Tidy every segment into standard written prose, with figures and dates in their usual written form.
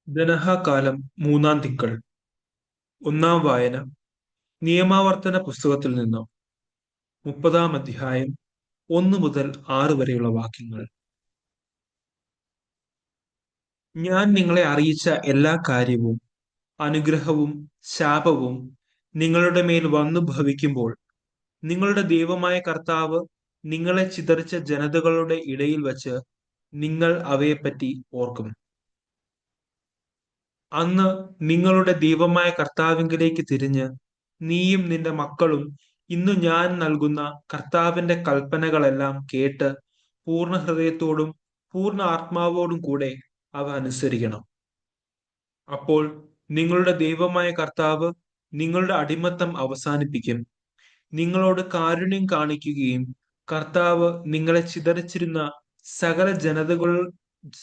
ധനഹാകാലം മൂന്നാം തിങ്കൾ. ഒന്നാം വായന നിയമാവർത്തന പുസ്തകത്തിൽ നിന്നും 30-ാം അധ്യായം 1 മുതൽ 6 വരെയുള്ള വാക്യങ്ങൾ. ഞാൻ നിങ്ങളെ അറിയിച്ച എല്ലാ കാര്യവും അനുഗ്രഹവും ശാപവും നിങ്ങളുടെ മേൽ വന്നു ഭവിക്കുമ്പോൾ നിങ്ങളുടെ ദൈവമായ കർത്താവ് നിങ്ങളെ ചിതറിച്ച ജനതകളുടെ ഇടയിൽ വച്ച് നിങ്ങൾ അവയെപ്പറ്റി ഓർക്കും. അന്ന് നിങ്ങളുടെ ദൈവമായ കർത്താവിങ്കലേക്ക് തിരിഞ്ഞ് നീയും നിന്റെ മക്കളും ഇന്നു ഞാൻ നൽകുന്ന കർത്താവിന്റെ കൽപ്പനകളെല്ലാം കേട്ട് പൂർണ്ണ ഹൃദയത്തോടും പൂർണ്ണ ആത്മാവോടും കൂടെ അവ അനുസരിക്കണം. അപ്പോൾ നിങ്ങളുടെ ദൈവമായ കർത്താവ് നിങ്ങളുടെ അടിമത്തം അവസാനിപ്പിക്കും, നിങ്ങളോട് കാരുണ്യം കാണിക്കുകയും കർത്താവ് നിങ്ങളെ ചിതറിച്ചിരുന്ന സകല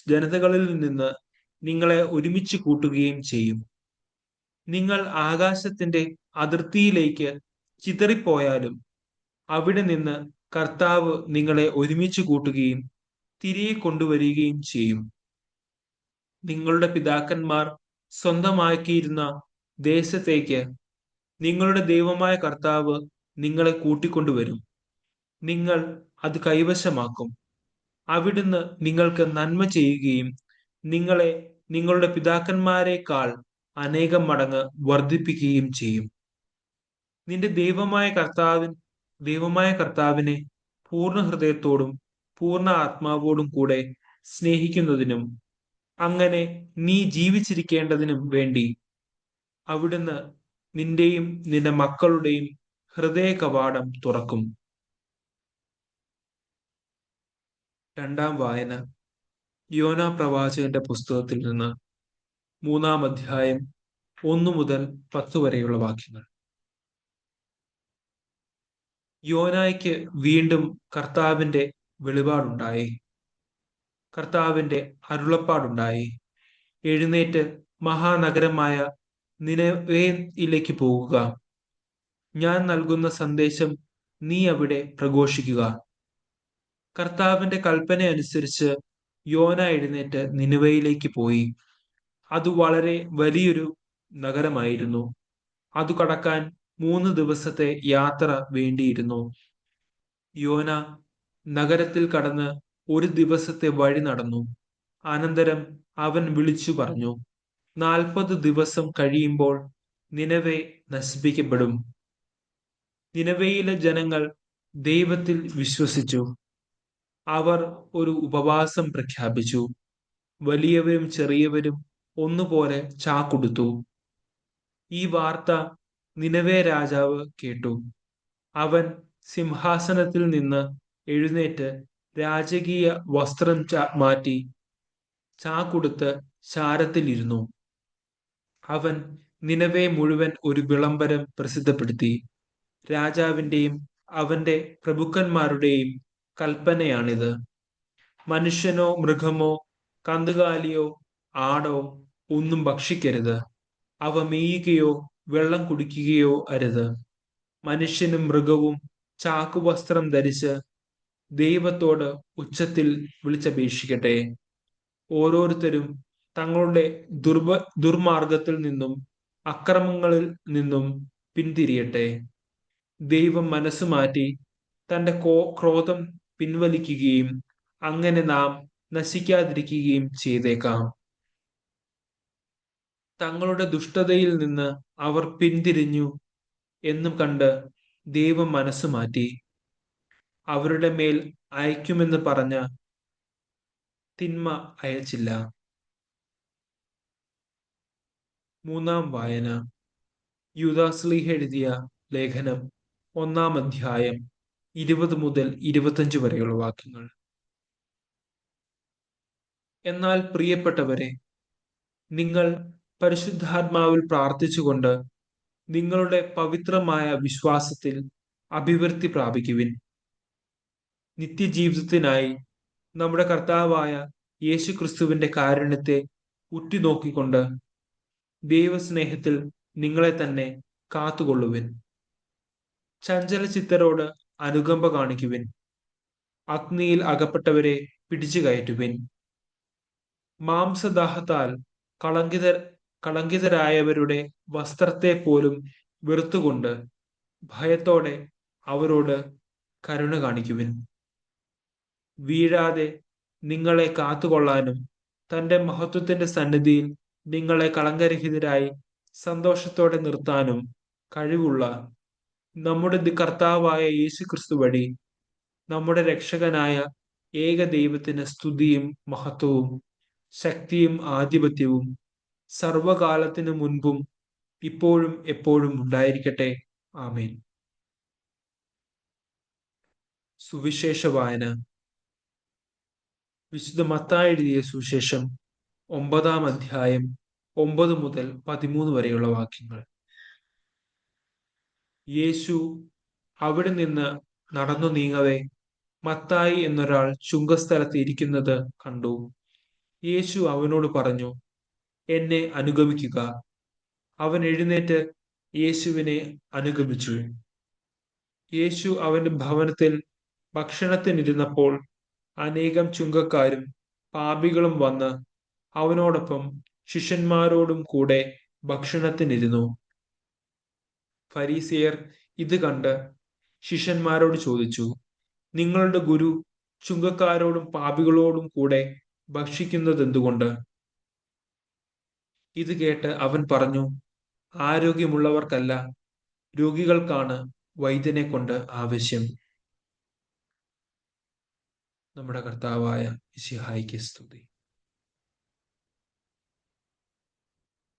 ജനതകളിൽ നിന്ന് നിങ്ങളെ ഒരുമിച്ച് കൂട്ടുകയും ചെയ്യും. നിങ്ങൾ ആകാശത്തിന്റെ അതിർത്തിയിലേക്ക് ചിതറിപ്പോയാലും അവിടെ നിന്ന് കർത്താവ് നിങ്ങളെ ഒരുമിച്ച് കൂട്ടുകയും തിരികെ കൊണ്ടുവരികയും ചെയ്യും. നിങ്ങളുടെ പിതാക്കന്മാർ സ്വന്തമാക്കിയിരുന്ന ദേശത്തേക്ക് നിങ്ങളുടെ ദൈവമായ കർത്താവ് നിങ്ങളെ കൂട്ടിക്കൊണ്ടുവരും. നിങ്ങൾ അത് കൈവശമാക്കും. അവിടുന്ന് നിങ്ങൾക്ക് നന്മ ചെയ്യുകയും നിങ്ങളെ നിങ്ങളുടെ പിതാക്കന്മാരെക്കാൾ അനേകം മടങ്ങ് വർദ്ധിപ്പിക്കുകയും ചെയ്യും. നിന്റെ ദൈവമായ കർത്താവിനെ പൂർണ്ണ ഹൃദയത്തോടും പൂർണ്ണ ആത്മാവോടും കൂടെ സ്നേഹിക്കുന്നതിനും അങ്ങനെ നീ ജീവിച്ചിരിക്കേണ്ടതിനും വേണ്ടി അവിടുന്ന് നിന്റെയും നിന്റെ മക്കളുടെയും ഹൃദയ കവാടം തുറക്കും. രണ്ടാം വായന യോനാ പ്രവാചകന്റെ പുസ്തകത്തിൽ നിന്ന് 3-ാം അധ്യായം 1 മുതൽ 10 വരെയുള്ള വാക്യങ്ങൾ. യോനായ്ക്ക് വീണ്ടും കർത്താവിന്റെ വെളിപാടുണ്ടായി. കർത്താവിന്റെ അരുളപ്പാടുണ്ടായി: എഴുന്നേറ്റ് മഹാനഗരമായ നിനവേയിലേക്ക് പോകുക. ഞാൻ നൽകുന്ന സന്ദേശം നീ അവിടെ പ്രഘോഷിക്കുക. കർത്താവിന്റെ കൽപ്പന അനുസരിച്ച് യോന എഴുന്നേറ്റ് നിനവയിലേക്ക് പോയി. അത് വളരെ വലിയൊരു നഗരമായിരുന്നു. അത് കടക്കാൻ 3 ദിവസത്തെ യാത്ര വേണ്ടിയിരുന്നു. യോന നഗരത്തിൽ കടന്ന് 1 ദിവസത്തെ വഴി നടന്നു. അനന്തരം അവൻ വിളിച്ചു പറഞ്ഞു: 40 ദിവസം കഴിയുമ്പോൾ നിനവെ നശിപ്പിക്കപ്പെടും. നിനവയിലെ ജനങ്ങൾ ദൈവത്തിൽ വിശ്വസിച്ചു. അവർ ഒരു ഉപവാസം പ്രഖ്യാപിച്ചു. വലിയവരും ചെറിയവരും ഒന്നുപോലെ ചാക്കുടുത്തു. ഈ വാർത്ത നിനവേ രാജാവ് കേട്ടു. അവൻ സിംഹാസനത്തിൽ നിന്ന് എഴുന്നേറ്റ് രാജകീയ വസ്ത്രം മാറ്റി ചാക്കുടുത്ത് ചാരത്തിലിരുന്നു. അവൻ നിനവെ മുഴുവൻ ഒരു വിളംബരം പ്രസിദ്ധപ്പെടുത്തി: രാജാവിന്റെയും അവന്റെ പ്രഭുക്കന്മാരുടെയും കൽപ്പനയാണിത്. മനുഷ്യനോ മൃഗമോ കന്നുകാലിയോ ആടോ ഒന്നും ഭക്ഷിക്കരുത്. അവ മേയുകയോ വെള്ളം കുടിക്കുകയോ അരുത്. മനുഷ്യനും മൃഗവും ചാക്കുവസ്ത്രം ധരിച്ച് ദൈവത്തോട് ഉച്ചത്തിൽ വിളിച്ചപേക്ഷിക്കട്ടെ. ഓരോരുത്തരും തങ്ങളുടെ ദുർമാർഗത്തിൽ നിന്നും അക്രമങ്ങളിൽ നിന്നും പിന്തിരിയട്ടെ. ദൈവം മനസ്സ് മാറ്റി തന്റെ ക്രോധം പിൻവലിക്കുകയും അങ്ങനെ നാം നശിക്കാതിരിക്കുകയും ചെയ്തേക്കാം. തങ്ങളുടെ ദുഷ്ടതയിൽ നിന്ന് അവർ പിന്തിരിഞ്ഞു എന്നും കണ്ട് ദൈവം മനസ്സ് മാറ്റി അവരുടെ മേൽ അയക്കുമെന്ന് പറഞ്ഞ തിന്മ അയച്ചില്ല. മൂന്നാം വായന യൂദാശ്ലീഹ എഴുതിയ ലേഖനം 1-ാം അധ്യായം 20 മുതൽ 25 വരെയുള്ള വാക്യങ്ങൾ. എന്നാൽ പ്രിയപ്പെട്ടവരെ, നിങ്ങൾ പരിശുദ്ധാത്മാവിൽ പ്രാർത്ഥിച്ചുകൊണ്ട് നിങ്ങളുടെ പവിത്രമായ വിശ്വാസത്തിൽ അഭിവൃദ്ധി പ്രാപിക്കുവിൻ. നിത്യജീവിതത്തിനായി നമ്മുടെ കർത്താവായ യേശുക്രിസ്തുവിന്റെ കാരുണ്യത്തെ ഉറ്റുനോക്കിക്കൊണ്ട് ദൈവസ്നേഹത്തിൽ നിങ്ങളെ തന്നെ കാത്തുകൊള്ളുവിൻ. ചഞ്ചലചിത്തരോട് അനുകമ്പ കാണിക്കുവിൻ. അഗ്നിയിൽ അകപ്പെട്ടവരെ പിടിച്ചു കയറ്റുവിൻ. മാംസദാഹത്താൽ കളങ്കിത കളങ്കിതരായവരുടെ വസ്ത്രത്തെ പോലും വെറുത്തുകൊണ്ട് ഭയത്തോടെ അവരോട് കരുണ കാണിക്കുവിൻ. വീഴാതെ നിങ്ങളെ കാത്തുകൊള്ളാനും തന്റെ മഹത്വത്തിന്റെ സന്നിധിയിൽ നിങ്ങളെ കളങ്കരഹിതരായി സന്തോഷത്തോടെ നിർത്താനും കഴിവുള്ള നമ്മുടെ കർത്താവായ യേശു ക്രിസ്തു വഴി നമ്മുടെ രക്ഷകനായ ഏക ദൈവത്തിന് സ്തുതിയും മഹത്വവും ശക്തിയും ആധിപത്യവും സർവകാലത്തിനു മുൻപും ഇപ്പോഴും എപ്പോഴും ഉണ്ടായിരിക്കട്ടെ. ആമേൻ. സുവിശേഷ വായന. വിശുദ്ധ മത്തായി എഴുതിയ സുവിശേഷം 9-ാം അധ്യായം 9 മുതൽ 13 വരെയുള്ള വാക്യങ്ങൾ. യേശു അവിടെ നിന്ന് നടന്നു നീങ്ങവേ മത്തായി എന്നൊരാൾ ചുങ്കസ്ഥലത്ത് ഇരിക്കുന്നത് കണ്ടു. യേശു അവനോട് പറഞ്ഞു, എന്നെ അനുഗമിക്കുക. അവൻ എഴുന്നേറ്റ് യേശുവിനെ അനുഗമിച്ചു. യേശു അവന്റെ ഭവനത്തിൽ ഭക്ഷണത്തിനിരുന്നപ്പോൾ അനേകം ചുങ്കക്കാരും പാപികളും വന്ന് അവനോടൊപ്പം ശിഷ്യന്മാരോടും കൂടെ ഭക്ഷണത്തിനിരുന്നു. ഫരീസിയർ ഇത് കണ്ട് ശിഷ്യന്മാരോട് ചോദിച്ചു, നിങ്ങളുടെ ഗുരു ചുങ്കക്കാരോടും പാപികളോടും കൂടെ ഭക്ഷിക്കുന്നതെന്തുകൊണ്ട്? ഇത് കേട്ട് അവൻ പറഞ്ഞു, ആരോഗ്യമുള്ളവർക്കല്ല, രോഗികൾക്കാണ് വൈദ്യനെ കൊണ്ട് ആവശ്യം. നമ്മുടെ കർത്താവായ മിശിഹായ്ക്ക് സ്തുതി.